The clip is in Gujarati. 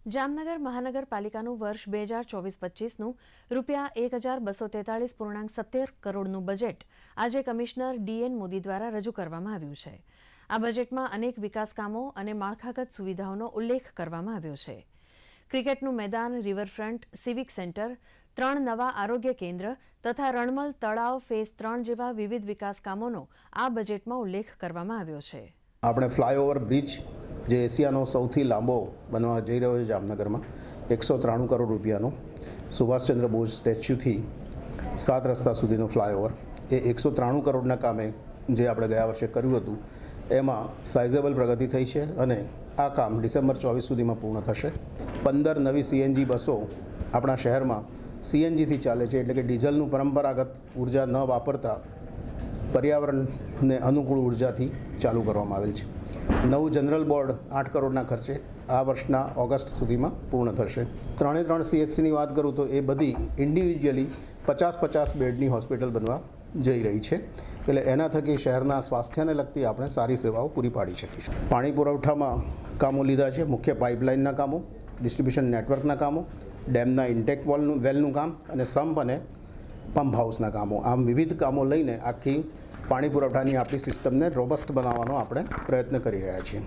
જામનગર મહાનગરપાલિકાનું વર્ષ 2024-25નું ₹1,243.17 કરોડનું બજેટ આજે કમિશનર ડીએન મોદી દ્વારા રજૂ કરવામાં આવ્યું છે. આ બજેટમાં અનેક વિકાસ કામો અને માળખાગત સુવિધાઓનો ઉલ્લેખ કરવામાં આવ્યો છે. ક્રિકેટનું મેદાન, રિવરફ્રન્ટ, સિવિક સેન્ટર, 3 નવા આરોગ્ય કેન્દ્ર તથા રણમલ તળાવ ફેઝ 3 જેવા વિવિધ વિકાસ કામોનો આ બજેટમાં ઉલ્લેખ કરવામાં આવ્યો છે. આપણે ફ્લાયઓવર બ્રિજ જે એશિયાનો સૌથી લાંબો બનવા જઈ રહ્યો છે જામનગરમાં 193 કરોડ રૂપિયાનો, સુભાષચંદ્ર બોઝ સ્ટેચ્યુથી 7 રસ્તા સુધીનો ફ્લાયઓવર એ 193 કરોડના કામે જે આપણે ગયા વર્ષે કર્યું હતું એમાં સાઇઝેબલ પ્રગતિ થઈ છે અને આ કામ ડિસેમ્બર 24 સુધીમાં પૂર્ણ થશે. 15 નવી સીએનજી બસો આપણા શહેરમાં સીએનજીથી ચાલે છે, એટલે કે ડીઝલનું પરંપરાગત ઉર્જા ન વાપરતા પર્યાવરણને અનુકૂળ ઉર્જાથી ચાલુ કરવામાં આવેલ છે. નવું જનરલ બોર્ડ 8 કરોડના ખર્ચે આ વર્ષના ઓગસ્ટ સુધીમાં પૂર્ણ થશે. 3 સીએચસીની વાત કરું તો એ બધી ઇન્ડિવિજ્યુઅલી 50-50 બેડની હોસ્પિટલ બનવા જઈ રહી છે, એટલે એના થકી શહેરના સ્વાસ્થ્યને લગતી આપણે સારી સેવાઓ પૂરી પાડી શકીશું. પાણી પુરવઠામાં કામો લીધા છે, મુખ્ય પાઇપલાઇનના કામો, ડિસ્ટ્રિબ્યુશન નેટવર્કના કામો, ડેમના ઇન્ટેક વેલનું કામ અને સંપ અને પંપ હાઉસના કામો. આમ વિવિધ કામો લઈને આખી પાણી પુરવઠાની આપણી સિસ્ટમને રોબસ્ટ બનાવવાનો આપણે પ્રયત્ન કરી રહ્યા છીએ.